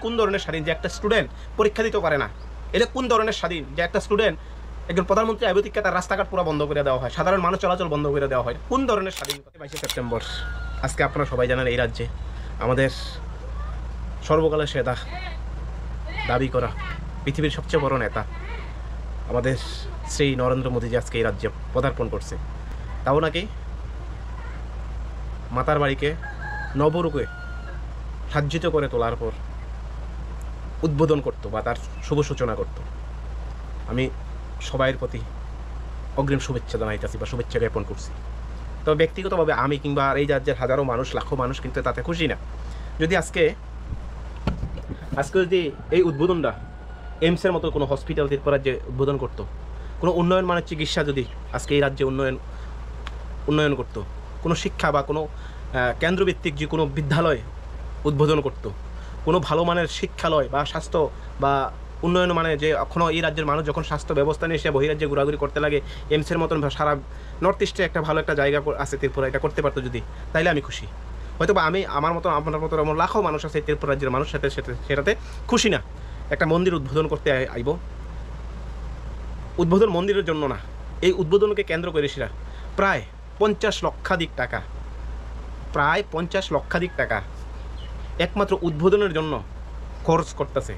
কোন ধরনের স্বাধীন যে একটা স্টুডেন্ট পরীক্ষা দিতে পারে না? এটা কোন ধরনের স্বাধীন যে একটা স্টুডেন্ট একজন প্রধানমন্ত্রী আইবতিককে তার রাস্তাঘাট পুরো বন্ধ করে দেওয়া হয়, সাধারণ মানুষ চলাচল বন্ধ করে দেওয়া হয়? কোন ধরনের স্বাধীনতা? 22শে সেপ্টেম্বর আজকে আপনারা সবাই জানেন এই রাজ্যে আমাদের সর্বকালের সেরা দাবি করা পৃথিবীর সবচেয়ে বড় নেতা আমাদের শ্রী নরেন্দ্র মোদীজি আজকে এই রাজ্যে পদার্পণ করছে। তাও নাকি মাতার বাড়িকে নবরূপে সাজ্জিত করে তোলার পর উদ্বোধন করতো বা তার শুভ সূচনা করত। আমি সবাইয়ের প্রতি অগ্রিম শুভেচ্ছা জানাইতেছি বা শুভেচ্ছা জ্ঞাপন করছি। তবে ব্যক্তিগতভাবে আমি কিংবা এই রাজ্যের হাজারো মানুষ, লাখো মানুষ কিন্তু তাতে খুশি না। যদি আজকে যদি এই উদ্বোধনটা এইমসের মতো কোনো হসপিটাল ত্রিপুরা রাজ্যে উদ্বোধন করতো, কোনো উন্নয়ন মানের চিকিৎসা যদি আজকে এই রাজ্যে উন্নয়ন করতো, কোনো শিক্ষা বা কোনো কেন্দ্রভিত্তিক যে কোনো বিদ্যালয় উদ্বোধন করতো, কোনো ভালো মানের শিক্ষালয় বা স্বাস্থ্য বা উন্নয়ন মানে যে এখনও এই রাজ্যের মানুষ যখন স্বাস্থ্য ব্যবস্থা নিয়ে এসে বহিরাজ্যে ঘোরাঘুরি করতে লাগে, এইমসের মতন সারা নর্থ ইস্টে একটা ভালো একটা জায়গা আছে ত্রিপুরা, এটা করতে পারতো যদি, তাইলে আমি খুশি। হয়তো বা আমি আমার মতো আপনার মতো এমন লাখো মানুষ আছে ত্রিপুরা রাজ্যের মানুষ সেটাতে খুশি না। একটা মন্দির উদ্বোধন করতে আইব, উদ্বোধন মন্দিরের জন্য না, এই উদ্বোধনকে কেন্দ্র করে সেরা প্রায় 50 লক্ষাধিক টাকা, প্রায় 50 লক্ষাধিক টাকা একমাত্র উদ্বোধনের জন্য খরচ করতেছে।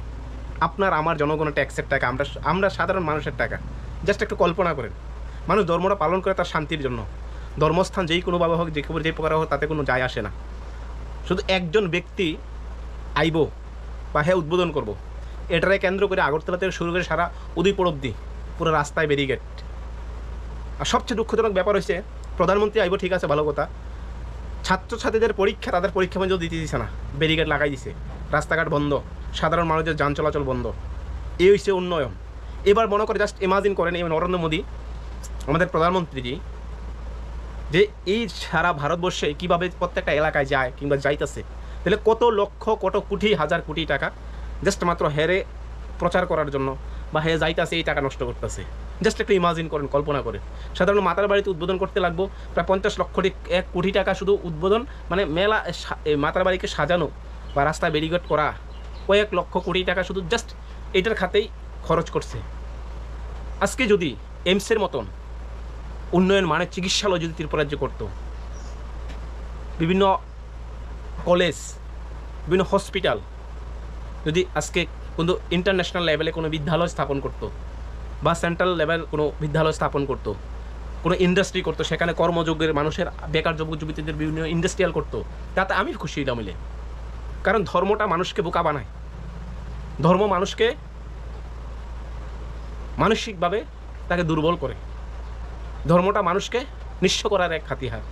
আপনার আমার জনগণের ট্যাক্সের টাকা, আমরা সাধারণ মানুষের টাকা। জাস্ট একটু কল্পনা করেন, মানুষ ধর্মটা পালন করে তার শান্তির জন্য, ধর্মস্থান যেই কোনোভাবে হোক, যে প্রকার হোক, তাতে কোনো যায় আসে না। শুধু একজন ব্যক্তি আইব বা হ্যাঁ উদ্বোধন করব, এটারে কেন্দ্র করে আগরতলা থেকে শুরু করে সারা উদয়পুর অব্দি পুরো রাস্তায় ব্যারিকেড। আর সবচেয়ে দুঃখজনক ব্যাপার হচ্ছে প্রধানমন্ত্রী আইব, ঠিক আছে ভালো কথা, ছাত্রছাত্রীদের পরীক্ষা, তাদের পরীক্ষা মঞ্জুর দিতে দিছে না, ব্যারিকেড লাগাই দিছে, রাস্তাঘাট বন্ধ, সাধারণ মানুষের যান চলাচল বন্ধ। এই হচ্ছে উন্নয়ন। এবার মনে করে জাস্ট ইমাজিন করেন এই নরেন্দ্র মোদী আমাদের প্রধানমন্ত্রীজি যে এই সারা ভারতবর্ষে কীভাবে প্রত্যেকটা এলাকায় যায় কিংবা যাইতেছে, তাহলে কত লক্ষ, কত কোটি, হাজার কোটি টাকা জাস্ট মাত্র হেরে প্রচার করার জন্য বা হে যাইতেছে এই টাকা নষ্ট করতেছে। জাস্ট একটু ইমাজিন করেন, কল্পনা করে। সাধারণ মাতার বাড়িতে উদ্বোধন করতে লাগবো প্রায় 50 লক্ষ, 1 কোটি টাকা শুধু উদ্বোধন, মানে মেলা মাতার বাড়িকে সাজানো বা রাস্তায় ব্যারিকেড করা, কয়েক লক্ষ কোটি টাকা শুধু জাস্ট এটার খাতেই খরচ করছে। আজকে যদি এইমসের মতন উন্নয়ন মানের চিকিৎসালয় যদি ত্রিপুরা রাজ্যে করতো, বিভিন্ন কলেজ, বিভিন্ন হসপিটাল যদি আজকে কোনো ইন্টারন্যাশনাল লেভেলে কোনো বিদ্যালয় স্থাপন করতো বা সেন্ট্রাল লেভেল কোনো বিদ্যালয় স্থাপন করতো, কোনো ইন্ডাস্ট্রি করতো, সেখানে কর্মযোগ্যের মানুষের, বেকার যুবক যুবতীদের বিভিন্ন ইন্ডাস্ট্রিয়াল করতো, তাতে আমি খুশি হইলাম মিলে। কারণ ধর্মটা মানুষকে বোকা বানায়, ধর্ম মানুষকে মানসিকভাবে তাকে দুর্বল করে, ধর্মটা মানুষকে নিঃস্ব করার এক হাতিয়ার।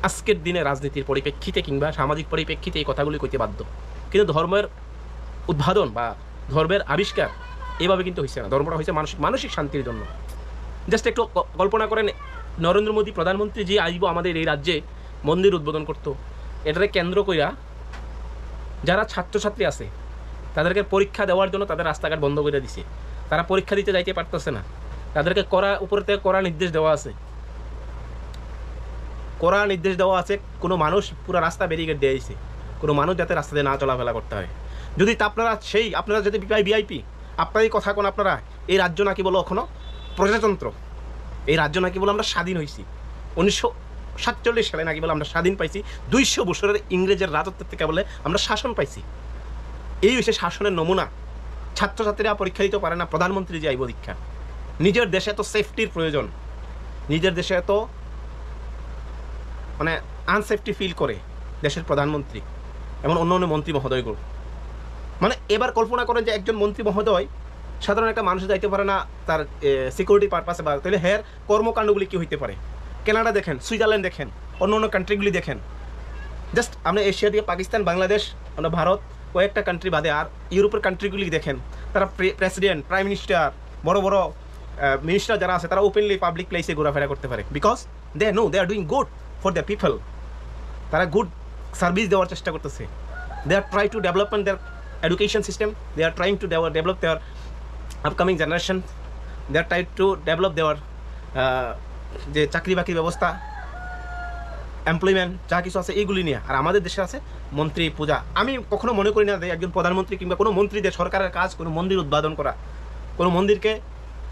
আজকের দিনে রাজনীতির পরিপ্রেক্ষিতে কিংবা সামাজিক পরিপ্রেক্ষিতে এই কথাগুলি কইতে বাধ্য, কিন্তু ধর্মের উদ্ভাবন বা ধর্মের আবিষ্কার এভাবে কিন্তু হয়েছে না। ধর্মটা হয়েছে মানসিক শান্তির জন্য। জাস্ট একটু কল্পনা করেন, নরেন্দ্র মোদী প্রধানমন্ত্রী যে আইব আমাদের এই রাজ্যে মন্দির উদ্বোধন করতো, এটাকে কেন্দ্র কইরা যারা ছাত্রছাত্রী আছে তাদেরকে পরীক্ষা দেওয়ার জন্য তাদের রাস্তাঘাট বন্ধ করে দিছে, তারা পরীক্ষা দিতে যাইতে পারতেছে না, তাদেরকে উপর থেকে কড়া নির্দেশ দেওয়া আছে, কোনো মানুষ পুরো রাস্তা ব্যারিকেড দিয়ে দিয়েছে, কোনো মানুষ যাতে রাস্তা দিয়ে না চলাফেরা করতে হয়। যদি আপনারা যদি ভিআইপি আপনারই কথা কোন, আপনারা এই রাজ্য নাকি বলো এখনো প্রজাতন্ত্র, এই রাজ্য নাকি বলে আমরা স্বাধীন হয়েছি 1947 সালে নাকি বলে আমরা স্বাধীন পাইছি, 200 বছরের ইংরেজের রাজত্বের থেকে বলে আমরা শাসন পাইছি। এই হচ্ছে শাসনের নমুনা। ছাত্রছাত্রীরা পরীক্ষা দিতে পারে না, প্রধানমন্ত্রী যে আইব দীক্ষা। নিজের দেশে এত সেফটির প্রয়োজন, নিজের দেশে এত মানে আনসেফটি ফিল করে দেশের প্রধানমন্ত্রী এমন অন্য অন্য মন্ত্রী মহোদয়গুলো। মানে এবার কল্পনা করেন যে একজন মন্ত্রী মহোদয় সাধারণ একটা মানুষ যাইতে পারে না তার সিকিউরিটি পারপাসে, বা তাহলে হের কর্মকাণ্ডগুলি কী হইতে পারে। কানাডা দেখেন, সুইজারল্যান্ড দেখেন, অন্য অন্য কান্ট্রিগুলি দেখেন। জাস্ট আমরা এশিয়া দিয়ে পাকিস্তান, বাংলাদেশ, আমরা ভারত, কয়েকটা কান্ট্রি বাদে আর ইউরোপের কান্ট্রিগুলি দেখেন, তারা প্রেসিডেন্ট, প্রাইম মিনিস্টার, বড় বড় মিনিস্টার যারা আছে তারা ওপেনলি পাবলিক প্লেসে ঘোরাফেরা করতে পারে, because they are doing good for the people. তারা গুড সার্ভিস দেওয়ার চেষ্টা করতেছে। They are try to development their education system, they are trying to develop their upcoming generation, they are try to develop their যে চাকরি বাকরি ব্যবস্থা, employment যা কিছু আছে এইগুলি নিয়ে। আর আমাদের দেশে আছে মন্ত্রী পূজা, আমি কখনো মনে করি না যে একজন প্রধানমন্ত্রী কিংবা কোনো মন্ত্রীদের সরকারের কাজ কোনো মন্দির উদ্বোধন করা, কোনো মন্দিরকে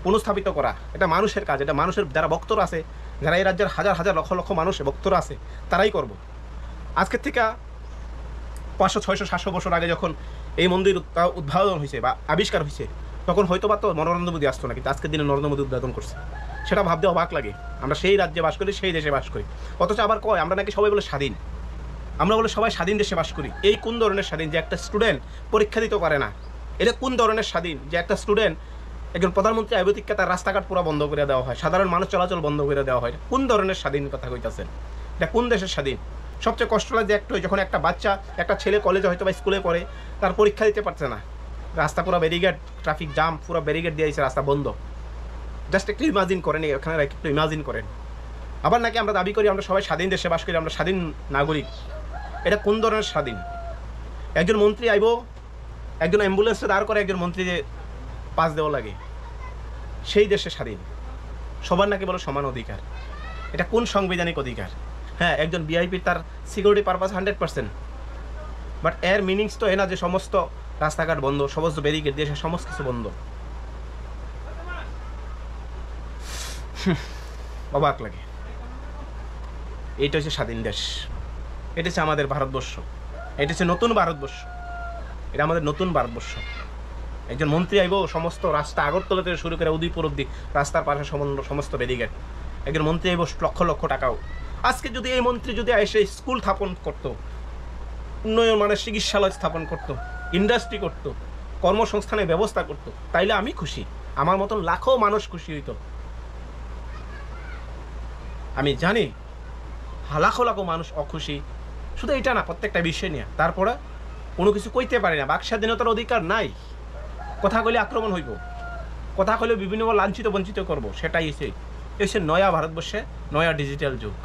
পুনঃস্থাপিত করা। এটা মানুষের কাজ, এটা মানুষের যারা ভক্তরা আছে, যারা এই রাজ্যের হাজার হাজার লক্ষ লক্ষ মানুষ ভক্তরা আছে, তারাই করব। আজকের থেকে 500, 600, 700 বছর আগে যখন এই মন্দির উদ্বোধন হয়েছে বা আবিষ্কার হয়েছে, তখন হয়তো বা তো নরেন্দ্র মোদী আসতো না, কিন্তু আজকের দিনে নরেন্দ্র মোদী উদ্বোধন করছে। সেটা ভাবতে অবাক লাগে। আমরা সেই রাজ্যে বাস করি, সেই দেশে বাস করি, অথচ আবার কয় আমরা নাকি সবাই বলে স্বাধীন। আমরা বলে সবাই স্বাধীন দেশে বাস করি। এই কোন ধরনের স্বাধীন যে একটা স্টুডেন্ট পরীক্ষা দিতে পারে না? এটা কোন ধরনের স্বাধীন যে একটা স্টুডেন্ট, একজন প্রধানমন্ত্রী আইবতিককে তার রাস্তাঘাট পুরো বন্ধ করে দেওয়া হয়, সাধারণ মানুষ চলাচল বন্ধ করে দেওয়া হয়? কোন ধরনের স্বাধীন কথা কইতাছেন? এটা কোন দেশের স্বাধীন? সবচেয়ে কষ্ট লাগে যে একটা যখন একটা বাচ্চা, একটা ছেলে কলেজে হয়তো বা স্কুলে পড়ে, তার পরীক্ষা দিতে পারছে না, রাস্তা পুরো ব্যারিকেড, ট্রাফিক জাম, পুরো ব্যারিকেড দিয়েছে, রাস্তা বন্ধ। জাস্ট একটু ইমাজিন করেন, এখানে একটু ইমাজিন করেন। আবার নাকি আমরা দাবি করি আমরা সবাই স্বাধীন দেশে বাস করি, আমরা স্বাধীন নাগরিক। এটা কোন ধরনের স্বাধীন? একজন মন্ত্রী আইব, একজন অ্যাম্বুলেন্সে দাঁড় করে একজন মন্ত্রী যে পাস দেওয়া লাগে, সেই দেশে স্বাধীন। সবার নাকি বলো সমান অধিকার। এটা কোন সাংবিধানিক অধিকার? হ্যাঁ, একজন ভিআইপি তার সিকিউরিটি পারপাস 100%, বাট এর মিনিংস তো এ না যে সমস্ত রাস্তাঘাট বন্ধ, সমস্ত ব্যারিকেড দিয়ে সমস্ত কিছু বন্ধ। অবাক লাগে। এইটা হচ্ছে স্বাধীন দেশ, এটা হচ্ছে আমাদের ভারতবর্ষ, এটা হচ্ছে নতুন ভারতবর্ষ, এটা আমাদের নতুন ভারতবর্ষ। একজন মন্ত্রী আইব, সমস্ত রাস্তা আগরতলা থেকে শুরু করে উদয়পুর অব্দি রাস্তার পাশে সমস্ত ব্যারিকেড। একজন মন্ত্রী আইব লক্ষ লক্ষ টাকাও। আজকে যদি এই মন্ত্রী যদি এসে স্কুল স্থাপন করতো, উন্নয়ন মানে চিকিৎসালয় স্থাপন করতো, ইন্ডাস্ট্রি করতো, কর্মসংস্থানের ব্যবস্থা করতো, তাইলে আমি খুশি, আমার মতন লাখো মানুষ খুশি হইতো। আমি জানি লাখো লাখো মানুষ অখুশি, শুধু এটা না, প্রত্যেকটা বিষয় নিয়ে। তারপরে কোনো কিছু কইতে পারি না, বাক স্বাধীনতার অধিকার নাই। কথা কইলে আক্রমণ হইব, কথা কইলে বিভিন্নভাবে লাঞ্ছিত বঞ্চিত করবো। সেটাই এসে নয়া ভারতবর্ষে নয়া ডিজিটাল যুগ।